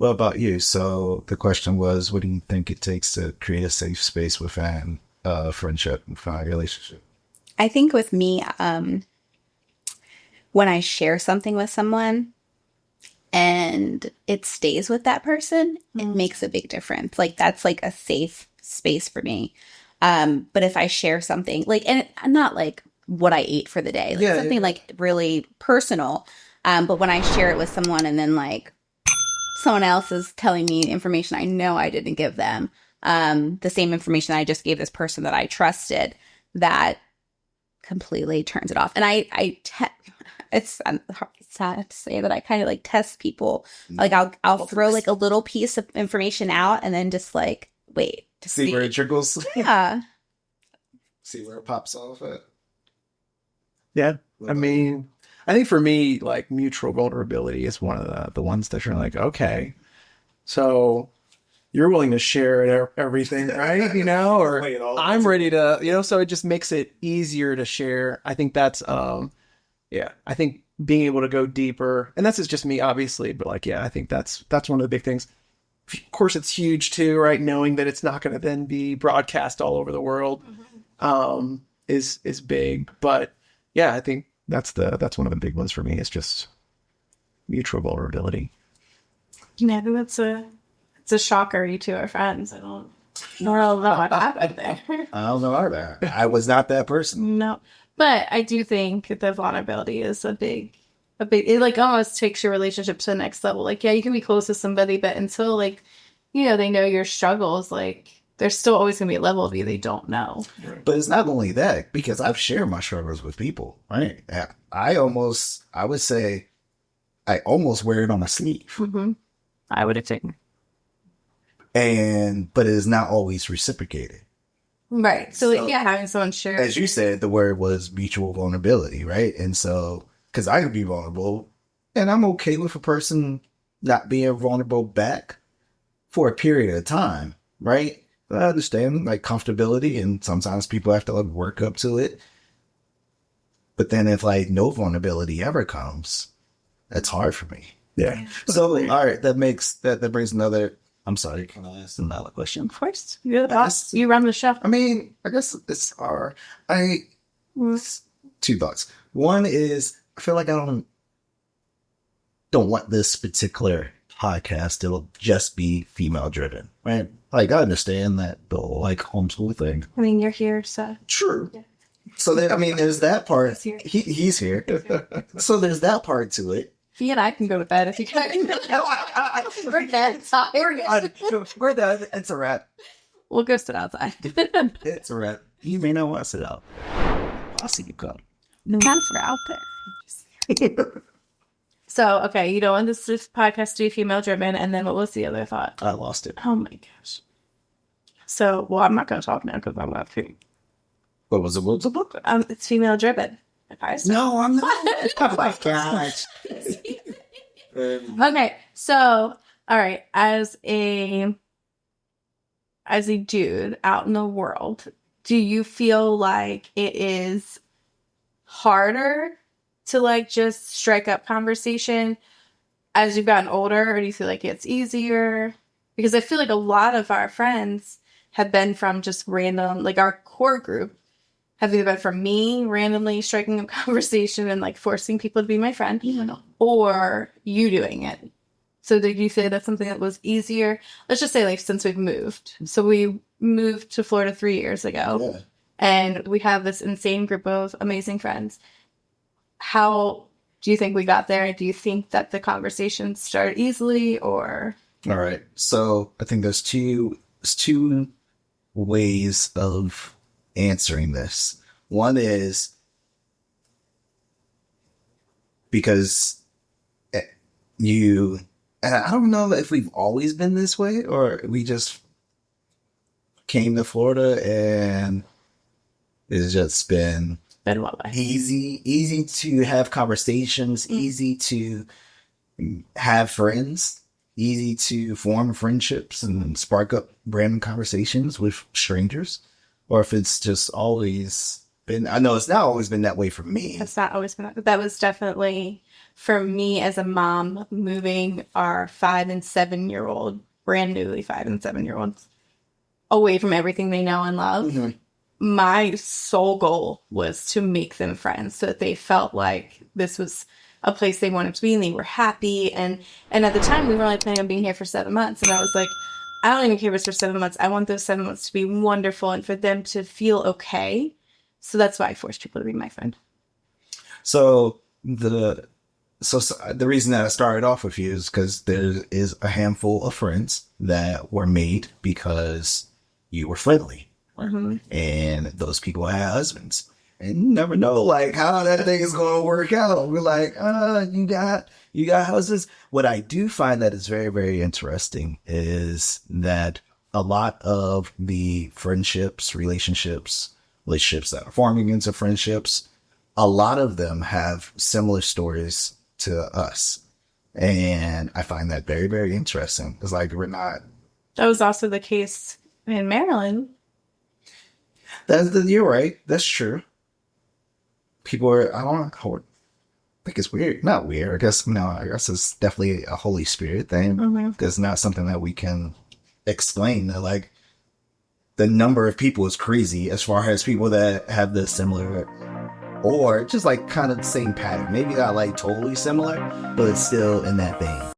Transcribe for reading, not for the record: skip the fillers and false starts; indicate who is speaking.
Speaker 1: What about you? So the question was, what do you think it takes to create a safe space within a friendship, within a relationship?
Speaker 2: I think with me, when I share something with someone and it stays with that person, it makes a big difference. Like that's like a safe space for me. But if I share something like, and not like what I ate for the day, like something like really personal. But when I share it with someone and then like someone else is telling me information I know I didn't give them, the same information I just gave this person that I trusted, that completely turns it off. And it's sad to say that I kind of like test people. Like I'll throw like a little piece of information out and then just like wait to
Speaker 1: See where it trickles.
Speaker 2: Yeah.
Speaker 1: See where it pops off at.
Speaker 3: Yeah. I mean, I think for me, like mutual vulnerability is one of the ones that you're like, okay, so you're willing to share everything, right? You know, or I'm ready to, you know, so it just makes it easier to share. I think that's, yeah, I think being able to go deeper, and that's just me, obviously, but like, yeah, I think that's one of the big things. Of course, it's huge too, right? Knowing that it's not going to then be broadcast all over the world, is big. But yeah, I think that's one of the big ones for me. Is just mutual vulnerability.
Speaker 4: Yeah, I think it's a shocker. You two are friends. I don't know what happened there.
Speaker 1: I don't know either. I was not that person.
Speaker 4: No, but I do think the vulnerability is a big. It like almost takes your relationship to the next level. Like, yeah, you can be close to somebody, but until like, you know, they know your struggles, like there's still always gonna be a level of you they don't know.
Speaker 1: But it's not only that, because I've shared my struggles with people, right? I would say I almost wear it on a sleeve.
Speaker 4: Mm-hmm. I would have taken.
Speaker 1: But it is not always reciprocated.
Speaker 4: Right. So like, yeah, having someone share.
Speaker 1: As you said, the word was mutual vulnerability, right? And so, because I could be vulnerable, and I'm okay with a person not being vulnerable back for a period of time, right? But I understand like comfortability, and sometimes people have to like work up to it. But then if like no vulnerability ever comes, that's hard for me.
Speaker 3: Yeah.
Speaker 1: So, all right, that brings another. I'm sorry, can I ask another question?
Speaker 4: Of course, you're the boss. You run the show.
Speaker 1: I mean, I guess it's hard. Two thoughts. One is I feel like I don't want this particular podcast to just be female driven, right? Like I understand that the like homeschool thing.
Speaker 4: I mean, you're here, so
Speaker 1: True. Yeah. So then, I mean, there's that part. He's here. So there's that part to it.
Speaker 4: He and I can go to bed if you can. We're dead.
Speaker 1: We're done. It's a wrap.
Speaker 4: We'll go sit outside.
Speaker 1: It's a wrap. You may not want to sit out. I'll see you come.
Speaker 4: No one's out there. So, okay, you don't want this podcast to be female driven, and then what was the other thought?
Speaker 1: I lost it.
Speaker 4: Oh my gosh. So, well, I'm not going to talk now because I'm not free.
Speaker 1: What was it? What was the book?
Speaker 4: It's female driven.
Speaker 1: No, I'm not. Oh my gosh.
Speaker 4: Okay, so all right, as a dude out in the world, do you feel like it is harder to like just strike up conversation as you've gotten older, or do you feel like it's easier? Because I feel like a lot of our friends have been from just random, like our core group have either been from me randomly striking up conversation and like forcing people to be my friend, or you doing it. So did you say that's something that was easier? Let's just say like since we've moved. So we moved to Florida 3 years ago, and we have this insane group of amazing friends. How do you think we got there? Do you think that the conversations started easily, or?
Speaker 1: All right. So I think there's two ways of answering this. One is because I don't know if we've always been this way or we just came to Florida and it's just been easy to have conversations, easy to have friends, easy to form friendships and spark up random conversations with strangers. Or if it's just always been. I know it's not always been that way for me.
Speaker 4: That's not always been that was definitely for me as a mom moving our 5 and 7 year old, brand newly 5 and 7 year olds away from everything they know and love.
Speaker 1: Mm-hmm.
Speaker 4: My sole goal was to make them friends so that they felt like this was a place they wanted to be and they were happy. And at the time we were only planning on being here for 7 months. And I was like, I don't even care if it's for 7 months. I want those 7 months to be wonderful and for them to feel okay. So that's why I forced people to be my friend.
Speaker 1: So the reason that I started off with you is because there is a handful of friends that were made because you were friendly.
Speaker 4: Mm-hmm.
Speaker 1: And those people had husbands. And you never know like how that thing is gonna work out. We're like, you got husbands. What I do find that is very, very interesting is that a lot of the relationships that are forming into friendships, a lot of them have similar stories to us. And I find that very, very interesting. It's like we're not.
Speaker 4: That was also the case in Maryland.
Speaker 1: You're right. That's true. People are, I don't think it's weird. Not weird. I guess it's definitely a Holy Spirit thing.
Speaker 4: Mm-hmm.
Speaker 1: Because it's not something that we can explain. Like, the number of people is crazy as far as people that have the similar or just like kind of the same pattern. Maybe not like totally similar, but it's still in that vein.